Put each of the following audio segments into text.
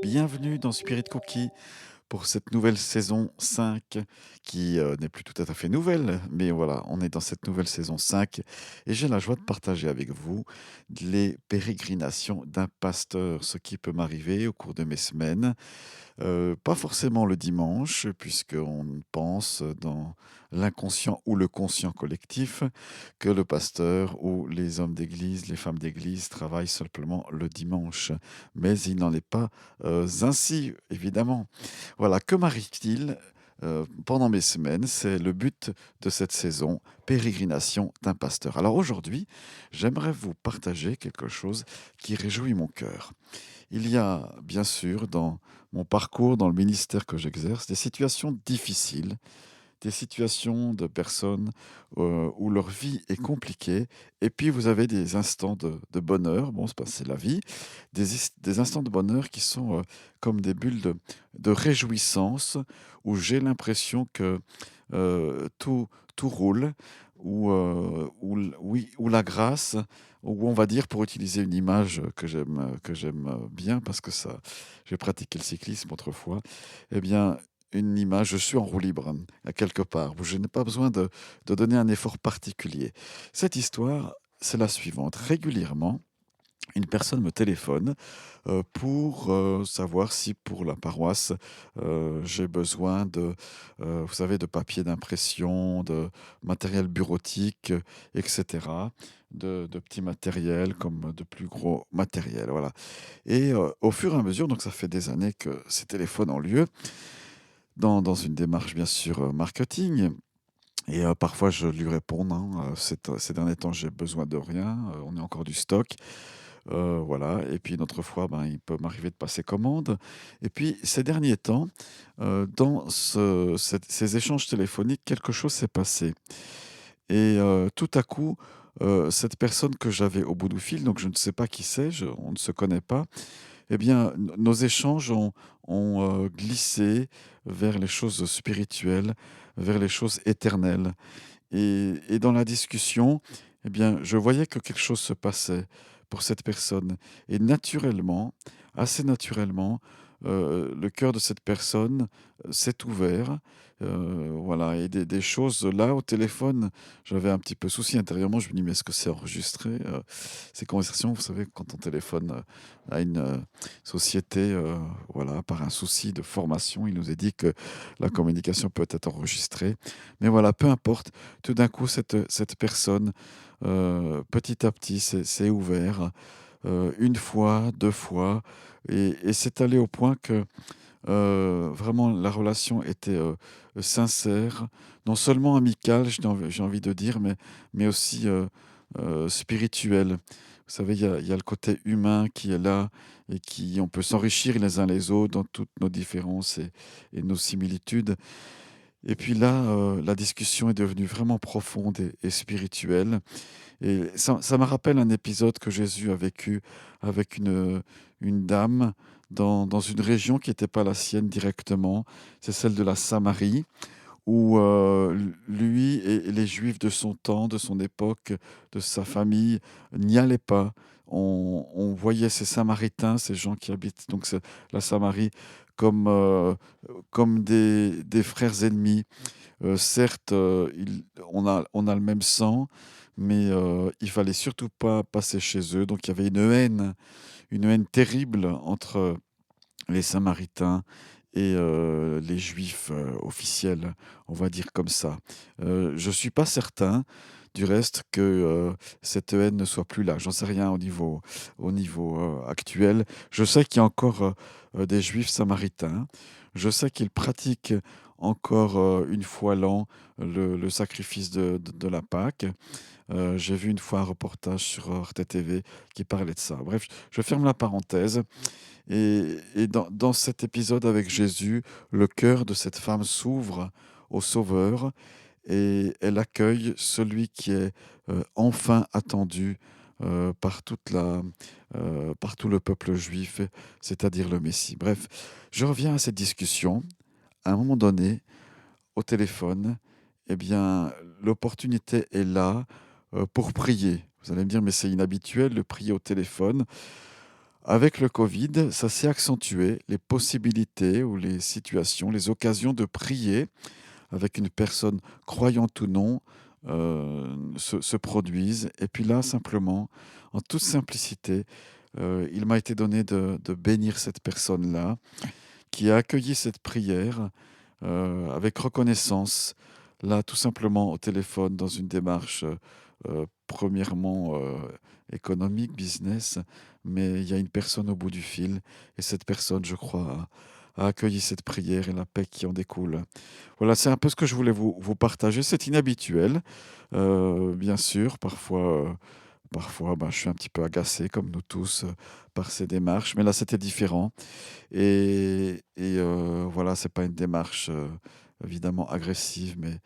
Bienvenue dans Spirit Cookie pour cette nouvelle saison 5 qui n'est plus tout à fait nouvelle, mais voilà, on est dans cette nouvelle saison 5 et j'ai la joie de partager avec vous les pérégrinations d'un pasteur, ce qui peut m'arriver au cours de mes semaines. Pas forcément le dimanche, puisqu'on pense dans l'inconscient ou le conscient collectif que le pasteur ou les hommes d'église, les femmes d'église travaillent simplement le dimanche. Mais il n'en est pas ainsi, évidemment. Voilà, que m'arrive-t-il pendant mes semaines? C'est le but de cette saison, pérégrination d'un pasteur. Alors aujourd'hui, j'aimerais vous partager quelque chose qui réjouit mon cœur. Il y a bien sûr dans mon parcours, dans le ministère que j'exerce, des situations difficiles, des situations de personnes où leur vie est compliquée, et puis vous avez des instants de bonheur, bon, c'est la vie, des instants de bonheur qui sont comme des bulles de réjouissance, où j'ai l'impression que tout roule, oui, où la grâce, où on va dire, pour utiliser une image que j'aime bien, parce que ça, j'ai pratiqué le cyclisme autrefois, eh bien, une image, je suis en roue libre, à quelque part, où je n'ai pas besoin de donner un effort particulier. Cette histoire, c'est la suivante. Régulièrement, une personne me téléphone pour savoir si pour la paroisse, j'ai besoin vous savez, de papier d'impression, de matériel bureautique, etc., de petits matériels comme de plus gros matériel, voilà. Et au fur et à mesure, donc ça fait des années que ces téléphones ont lieu, dans une démarche bien sûr marketing. Et parfois je lui réponds: «Non, ces derniers temps, j'ai besoin de rien, on est encore du stock». Voilà, et puis une autre fois, ben, il peut m'arriver de passer commande. Et puis ces derniers temps, dans ces échanges téléphoniques, quelque chose s'est passé. Et tout à coup, cette personne que j'avais au bout du fil, donc je ne sais pas qui c'est, on ne se connaît pas, eh bien, nos échanges ont glissé vers les choses spirituelles, vers les choses éternelles. Et dans la discussion, eh bien, je voyais que quelque chose se passait pour cette personne. Et naturellement, assez naturellement, le cœur de cette personne s'est ouvert. Voilà, et des choses là au téléphone, j'avais un petit peu souci intérieurement. Je me dis, mais est-ce que c'est enregistré ces conversations? Vous savez, quand on téléphone à une société, voilà, par un souci de formation, il nous est dit que la communication peut être enregistrée. Mais voilà, peu importe. Tout d'un coup, cette personne, petit à petit, s'est ouvert, 1 fois, 2 fois, et c'est allé au point que, vraiment la relation était, sincère, non seulement amicale, j'ai envie de dire, mais aussi, spirituelle. Vous savez, il y a le côté humain qui est là, et qui on peut s'enrichir les uns les autres dans toutes nos différences et nos similitudes. Et puis là, la discussion est devenue vraiment profonde et spirituelle, et ça me rappelle un épisode que Jésus a vécu avec une dame dans une région qui n'était pas la sienne directement. C'est celle de la Samarie, où lui et les Juifs de son temps, de son époque, de sa famille, n'y allaient pas. On voyait ces Samaritains, ces gens qui habitent donc la Samarie, comme, comme des frères ennemis. Certes, on a le même sang, mais il fallait surtout pas passer chez eux. Donc il y avait une haine terrible entre les Samaritains et les Juifs officiels, on va dire comme ça. Je suis pas certain, du reste, que cette haine ne soit plus là. J'en sais rien au niveau actuel. Je sais qu'il y a encore des Juifs samaritains. Je sais qu'ils pratiquent encore 1 fois l'an le sacrifice de la Pâque. J'ai vu une fois un reportage sur Arte TV qui parlait de ça. Bref, je ferme la parenthèse. Et dans cet épisode avec Jésus, le cœur de cette femme s'ouvre au Sauveur, et elle accueille celui qui est enfin attendu par tout le peuple juif, c'est-à-dire le Messie. Bref, je reviens à cette discussion. À un moment donné, au téléphone, eh bien, l'opportunité est là pour prier. Vous allez me dire, mais c'est inhabituel de prier au téléphone. avec le Covid, ça s'est accentué, les possibilités ou les situations, les occasions de prier avec une personne croyante ou non se produisent. Et puis là, simplement, en toute simplicité, il m'a été donné de bénir cette personne-là qui a accueilli cette prière avec reconnaissance, là, tout simplement au téléphone, dans une démarche, premièrement, économique, business, mais il y a une personne au bout du fil et cette personne, je crois, a accueilli cette prière et la paix qui en découle. Voilà, c'est un peu ce que je voulais vous partager. C'est inhabituel, bien sûr, parfois, ben, je suis un petit peu agacé, comme nous tous, par ces démarches, mais là, c'était différent. Voilà, c'est pas une démarche, évidemment agressive, mais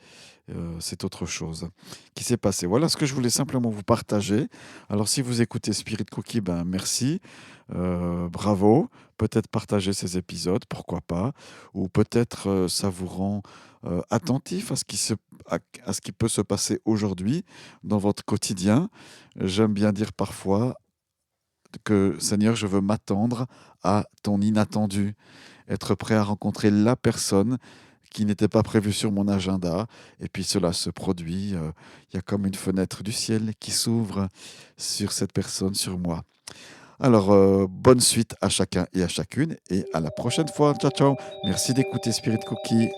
c'est autre chose qui s'est passé. Voilà ce que je voulais simplement vous partager. Alors si vous écoutez Spirit Cookie, ben merci, bravo. Peut-être partager ces épisodes, pourquoi pas? Ou peut-être, ça vous rend, attentif à ce qui peut se passer aujourd'hui dans votre quotidien. J'aime bien dire parfois que Seigneur, je veux m'attendre à ton inattendu, être prêt à rencontrer la personne qui n'était pas prévue sur mon agenda. Et puis cela se produit. Il y a comme une fenêtre du ciel qui s'ouvre sur cette personne, sur moi. Alors, bonne suite à chacun et à chacune. Et à la prochaine fois. Ciao, ciao. Merci d'écouter Spirit Cookie.